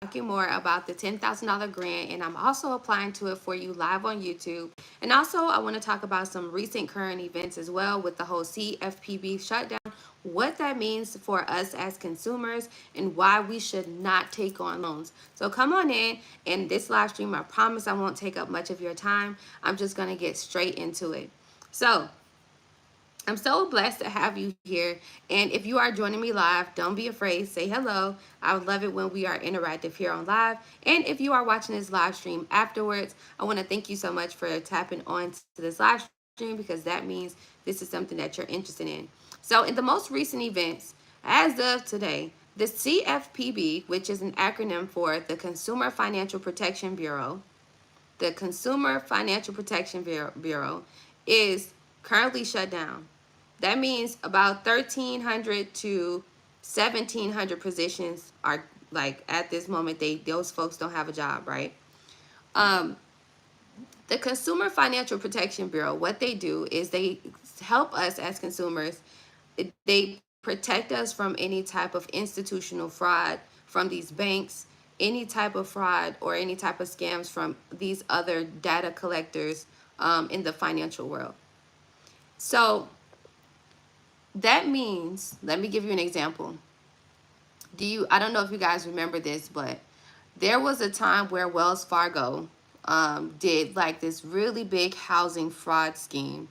talking more about the $10,000 grant, and I'm also applying to it for you live on YouTube. And also, I want to talk about some recent current events as well with the whole CFPB shutdown, what that means for us as consumers, and why we should not take on loans. So come on in this live stream. I promise I won't take up much of your time. I'm just going to get straight into it. So, I'm so blessed to have you here. And if you are joining me live, don't be afraid. Say hello. I would love it when we are interactive here on live. And if you are watching this live stream afterwards, I want to thank you so much for tapping on to this live stream, because that means this is something that you're interested in. So, in the most recent events, as of today, the CFPB, which is an acronym for the Consumer Financial Protection Bureau, the Consumer Financial Protection Bureau is currently shut down. That means about 1,300 to 1,700 positions are, like, at this moment, those folks don't have a job, right? Um, the Consumer Financial Protection Bureau, what they do is they help us as consumers. They protect us from any type of institutional fraud from these banks, any type of fraud or any type of scams from these other data collectors in the financial world. So that means, let me give you an example. I don't know if you guys remember this, but there was a time where Wells Fargo did like this really big housing fraud scheme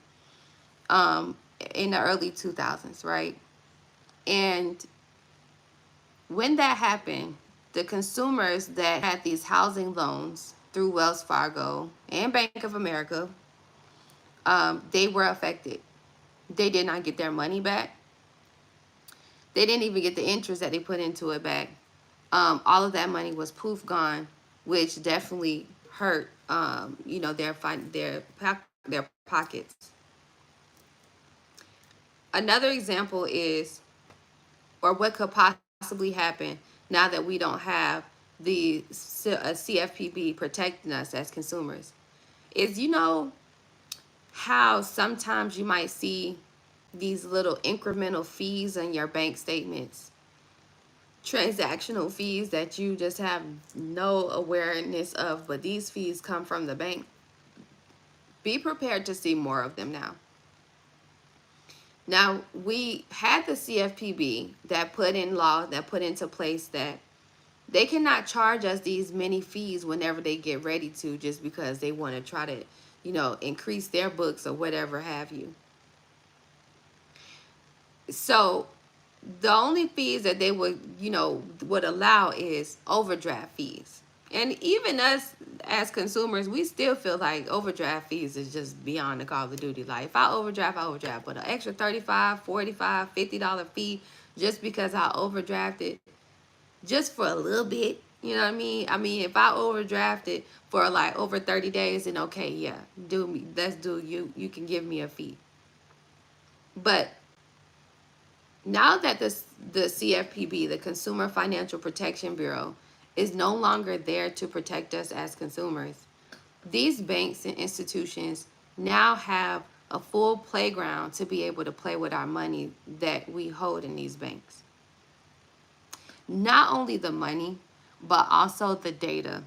um, in the early 2000s, right? And when that happened, the consumers that had these housing loans through Wells Fargo and Bank of America, they were affected. They did not get their money back. They didn't even get the interest that they put into it back. All of that money was poof gone, which definitely hurt, their pockets. Another example is, or what could possibly happen now that we don't have the CFPB protecting us as consumers, is, how sometimes you might see these little incremental fees on your bank statements, transactional fees that you just have no awareness of, but these fees come from the bank. Be prepared to see more of them now. Now, we had the CFPB that put into place that they cannot charge us these many fees whenever they get ready to, just because they want to try to, increase their books or whatever have you. So the only fees that they would allow is overdraft fees. And even us as consumers, we still feel like overdraft fees is just beyond the Call of Duty. Like, if I overdraft, but an extra $35, $45, $50 fee just because I overdrafted just for a little bit. You know what I mean? I mean, if I overdrafted for like over 30 days, then okay, yeah, you can give me a fee. But now that the CFPB, the Consumer Financial Protection Bureau, is no longer there to protect us as consumers, these banks and institutions now have a full playground to be able to play with our money that we hold in these banks. Not only the money, but also the data.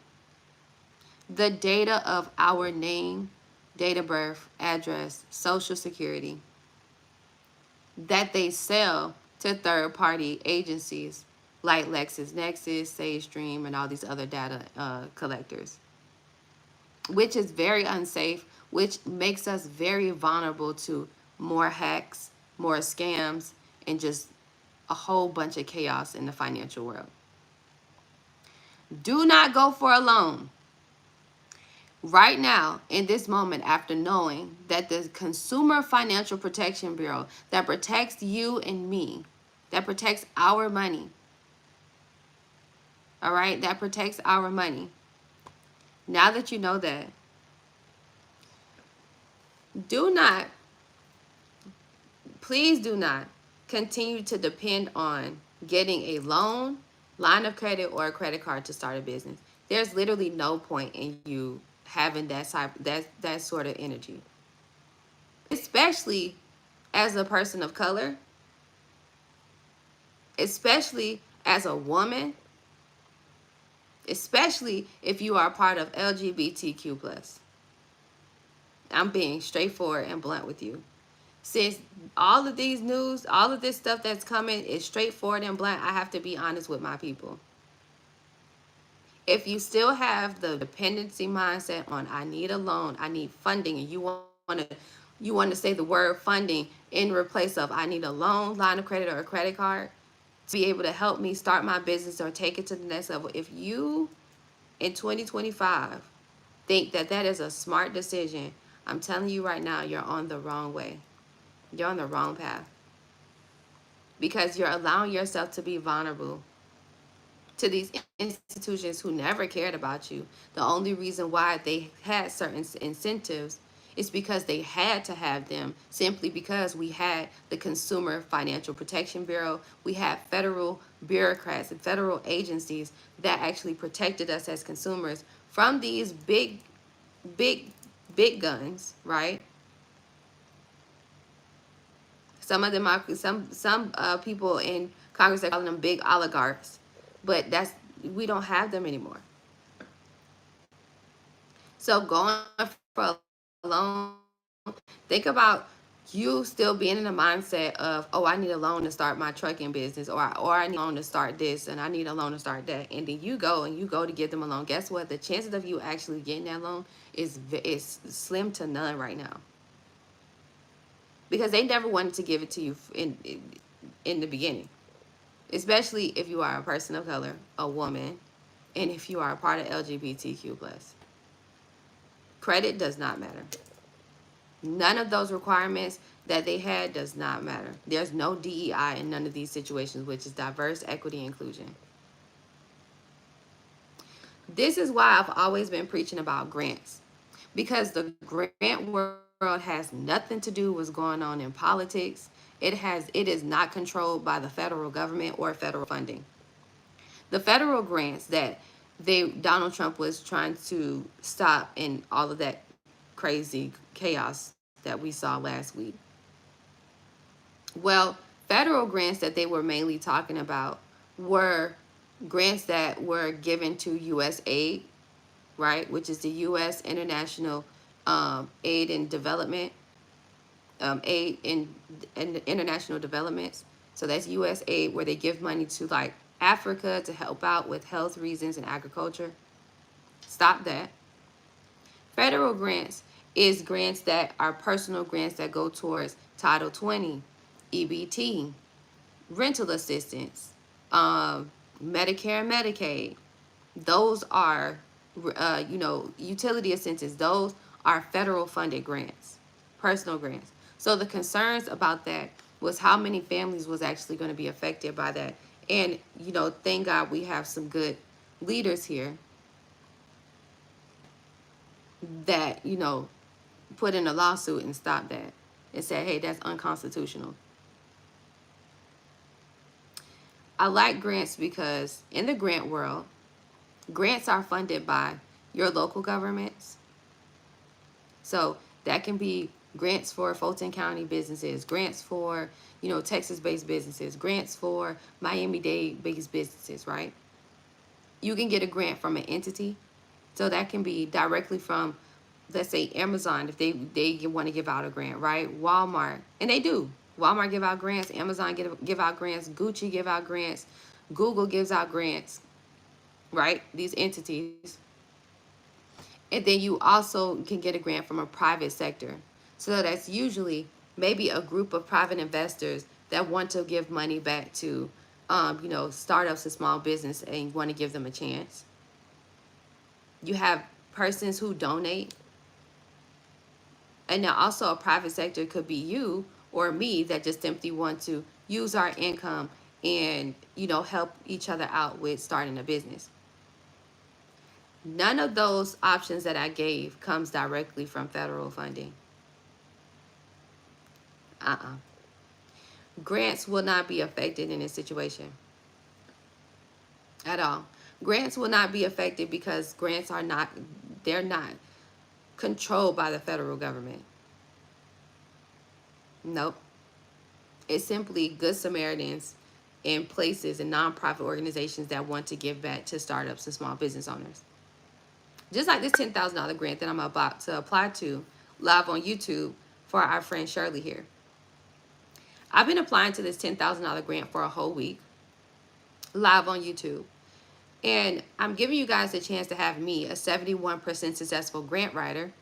The data of our name, date of birth, address, social security, that they sell to third-party agencies like LexisNexis, SageStream, and all these other data collectors, which is very unsafe, which makes us very vulnerable to more hacks, more scams, and just a whole bunch of chaos in the financial world. Do not go for a loan right now, in this moment, after knowing that the Consumer Financial Protection Bureau that protects you and me, that protects our money, all right, that protects our money. Now that you know that, please do not continue to depend on getting a loan, line of credit, or a credit card to start a business. There's literally no point in you having that sort of energy, especially as a person of color, especially as a woman, especially if you are a part of LGBTQ plus. I'm being straightforward and blunt with you. Since all of these news, all of this stuff that's coming is straightforward and blunt, I have to be honest with my people. If you still have the dependency mindset on I need a loan, I need funding, and you want to say the word funding in replace of I need a loan, line of credit, or a credit card to be able to help me start my business or take it to the next level. If you in 2025 think that that is a smart decision, I'm telling you right now, you're on the wrong way. You're on the wrong path because you're allowing yourself to be vulnerable to these institutions who never cared about you. The only reason why they had certain incentives is because they had to have them, simply because we had the Consumer Financial Protection Bureau, we had federal bureaucrats and federal agencies that actually protected us as consumers from these big big guns, right? Some of them are some people in Congress are calling them big oligarchs, but that's we don't have them anymore. So going for a loan, think about you still being in the mindset of, oh, I need a loan to start my trucking business, or I need a loan to start this, and I need a loan to start that, and then you go to give them a loan. Guess what? The chances of you actually getting that loan is slim to none right now, because they never wanted to give it to you in the beginning, especially if you are a person of color, a woman, and if you are a part of LGBTQ plus. Credit does not matter. None of those requirements that they had does not matter. There's no DEI in none of these situations, which is diverse, equity, inclusion. This is why I've always been preaching about grants, because the grant world has nothing to do with what's going on in politics. It is not controlled by the federal government or federal funding. The federal grants that Donald Trump was trying to stop in all of that crazy chaos that we saw last week. Well, federal grants that they were mainly talking about were grants that were given to U.S. aid, right, which is the U.S. International Aid and Development, aid in international developments. So that's U.S. aid, where they give money to like Africa to help out with health reasons and agriculture. Stop that. Federal grants is grants that are personal grants that go towards Title 20, EBT, rental assistance, Medicare and Medicaid. Those are, utility assistance. Those are federal funded grants, personal grants. So the concerns about that was how many families was actually going to be affected by that. And, thank God we have some good leaders here that, put in a lawsuit and stop that and said, hey, that's unconstitutional. I like grants because in the grant world, grants are funded by your local governments. So that can be grants for Fulton County businesses, grants for, Texas-based businesses, grants for Miami-Dade-based businesses, right? You can get a grant from an entity. So that can be directly from, let's say, Amazon, if they want to give out a grant, right? Walmart, and they do. Walmart give out grants, Amazon give out grants, Gucci give out grants, Google gives out grants, right? These entities. And then you also can get a grant from a private sector. So that's usually maybe a group of private investors that want to give money back to, startups and small business and want to give them a chance. You have persons who donate. And now also a private sector could be you or me that just simply want to use our income and, help each other out with starting a business. None of those options that I gave comes directly from federal funding. Grants will not be affected in this situation at all. Grants will not be affected because grants are not, they're not controlled by the federal government. Nope. It's simply Good Samaritans in places and nonprofit organizations that want to give back to startups and small business owners. Just like this $10,000 grant that I'm about to apply to live on YouTube for our friend Shirley here. I've been applying to this $10,000 grant for a whole week live on YouTube. And I'm giving you guys a chance to have me, a 71% successful grant writer,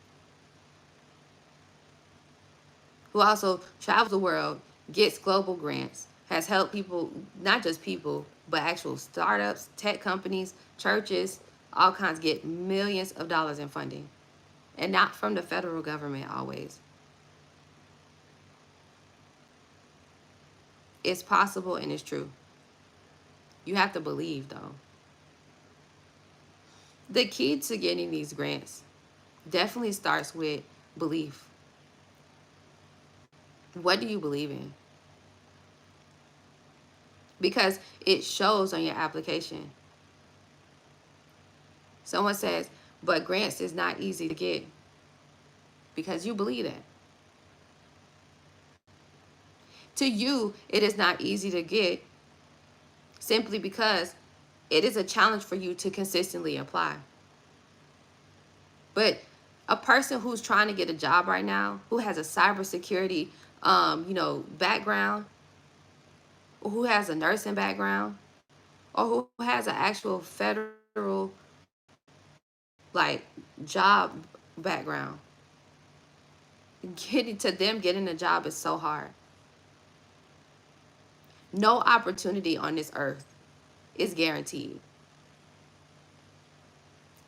who also travels the world, gets global grants, has helped people, not just people, but actual startups, tech companies, churches, all kinds, get millions of dollars in funding. And not from the federal government always. It's possible and it's true. You have to believe, though. The key to getting these grants definitely starts with belief. What do you believe in? Because it shows on your application. Someone says, but grants is not easy to get, because you believe that. To you, it is not easy to get simply because it is a challenge for you to consistently apply. But a person who's trying to get a job right now, who has a cybersecurity, background, or who has a nursing background, or who has an actual federal, job background, getting a job is so hard. No opportunity on this earth is guaranteed.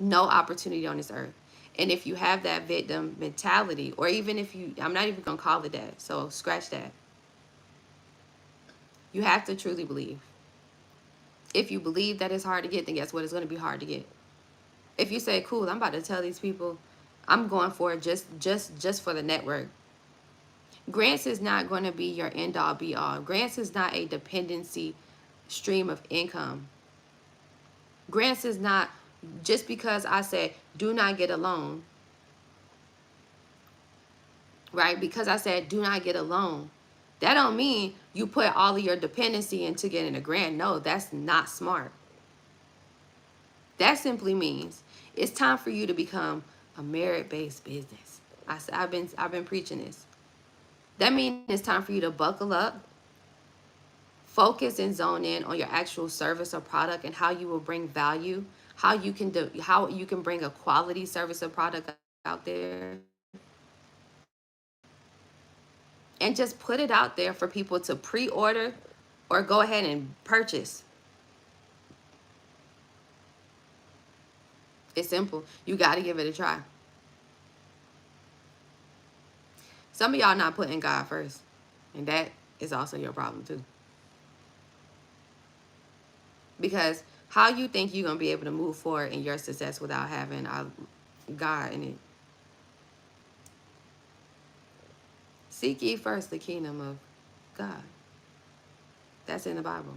No opportunity on this earth. And if you have that victim mentality, or even if you, I'm not even going to call it that, so scratch that. You have to truly believe. If you believe that it's hard to get, then guess what? It's going to be hard to get. If you say, cool, I'm about to tell these people I'm going for it just for the network. Grants is not going to be your end all be all. Grants is not a dependency stream of income. Grants is not just because I said do not get a loan, right? Because I said do not get a loan, that don't mean you put all of your dependency into getting a grant. No, that's not smart. That simply means it's time for you to become a merit-based business. I've been preaching this. That means it's time for you to buckle up, focus and zone in on your actual service or product and how you will bring value, how you can bring a quality service or product out there, and just put it out there for people to pre-order or go ahead and purchase. It's simple. You got to give it a try. Some of y'all not putting God first, and that is also your problem too. Because how you think you're going to be able to move forward in your success without having God in it? Seek ye first the kingdom of God. That's in the Bible.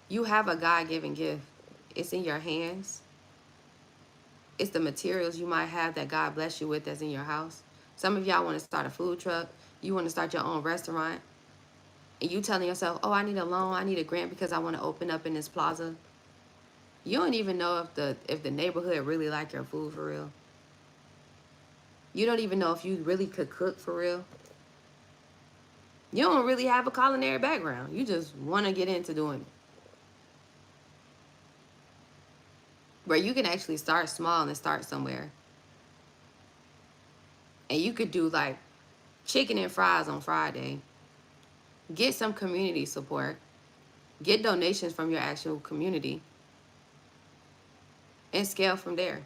You have a God-given gift. It's in your hands. It's the materials you might have that God bless you with that's in your house. Some of y'all want to start a food truck. You want to start your own restaurant. And you telling yourself, oh, I need a loan, I need a grant because I want to open up in this plaza. You don't even know if the neighborhood really like your food for real. You don't even know if you really could cook for real. You don't really have a culinary background. You just want to get into doing it. Where you can actually start small and start somewhere. And you could do like chicken and fries on Friday. Get some community support. Get donations from your actual community. And scale from there.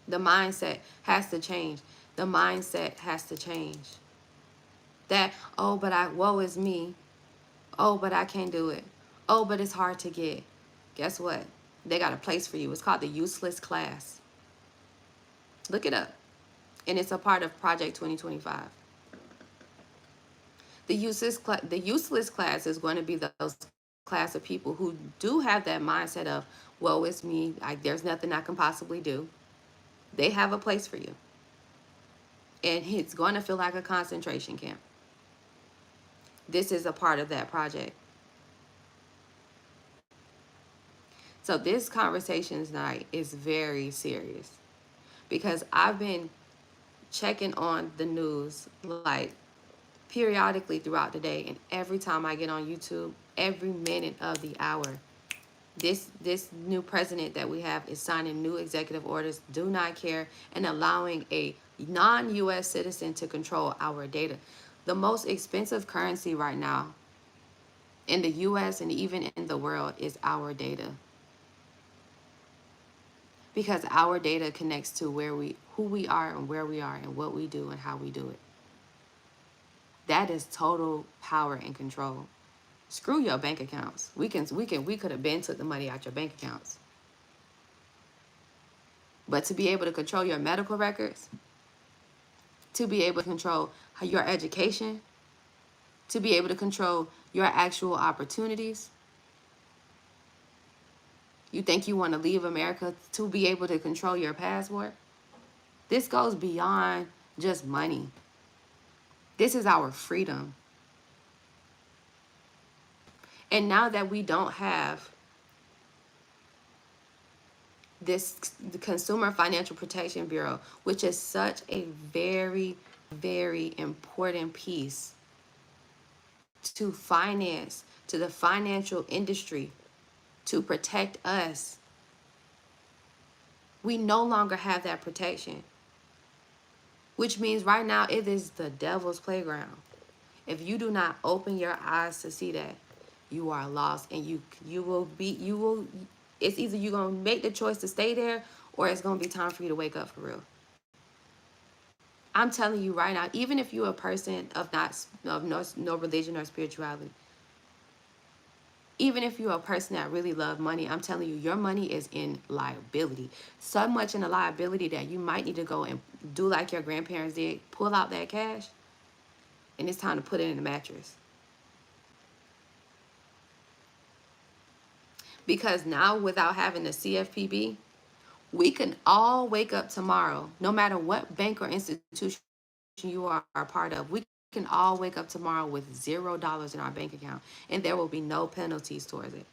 The mindset has to change. The mindset has to change. That, oh, but woe is me. Oh, but I can't do it. Oh, but it's hard to get. Guess what? They got a place for you. It's called the Useless Class. Look it up. And it's a part of Project 2025. The useless class is going to be those class of people who do have that mindset of, woe is me. There's nothing I can possibly do. They have a place for you. And it's going to feel like a concentration camp. This is a part of that project. So this conversation tonight is very serious because I've been checking on the news like periodically throughout the day, and every time I get on YouTube, every minute of the hour, this new president that we have is signing new executive orders, do not care, and allowing a non-US citizen to control our data. The most expensive currency right now in the US and even in the world is our data, because our data connects to who we are and where we are and what we do and how we do it. That is total power and control. Screw your bank accounts. We could have been took the money out your bank accounts. But to be able to control your medical records, to be able to control your education, to be able to control your actual opportunities. You think you want to leave America to be able to control your passport? This goes beyond just money. This is our freedom. And now that we don't have the Consumer Financial Protection Bureau, which is such a very, very important piece to finance, to the financial industry, to protect us, we no longer have that protection. Which means right now it is the devil's playground. If you do not open your eyes to see that, you are lost, and you will it's either you're going to make the choice to stay there, or it's going to be time for you to wake up for real. I'm telling you right now, even if you're a person of no religion or spirituality, even if you're a person that really loves money, I'm telling you, your money is in liability. So much in a liability that you might need to go and do like your grandparents did, pull out that cash, and it's time to put it in the mattress. Because now, without having the CFPB, we can all wake up tomorrow, no matter what bank or institution you are a part of. We can all wake up tomorrow with $0 in our bank account, and there will be no penalties towards it.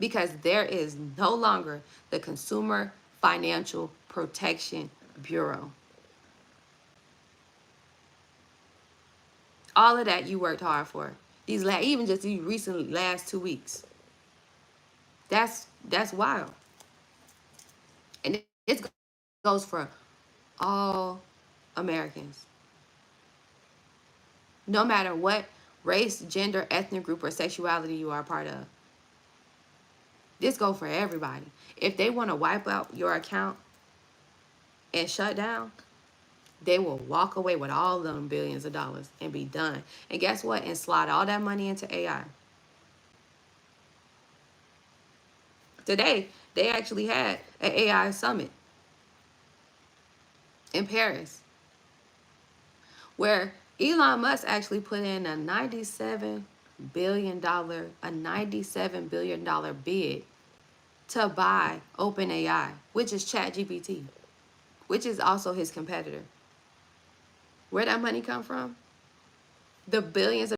Because there is no longer the Consumer Financial Protection Bureau. All of that you worked hard for. Even just these recently last 2 weeks. That's wild. And it goes for all Americans. No matter what race, gender, ethnic group, or sexuality you are a part of. This goes for everybody. If they want to wipe out your account and shut down, they will walk away with all of them billions of dollars and be done. And guess what? And slide all that money into AI. Today, they actually had an AI summit in Paris, where Elon Musk actually put in a $97 billion bid to buy OpenAI, which is ChatGPT, which is also his competitor. Where that money come from? The billions of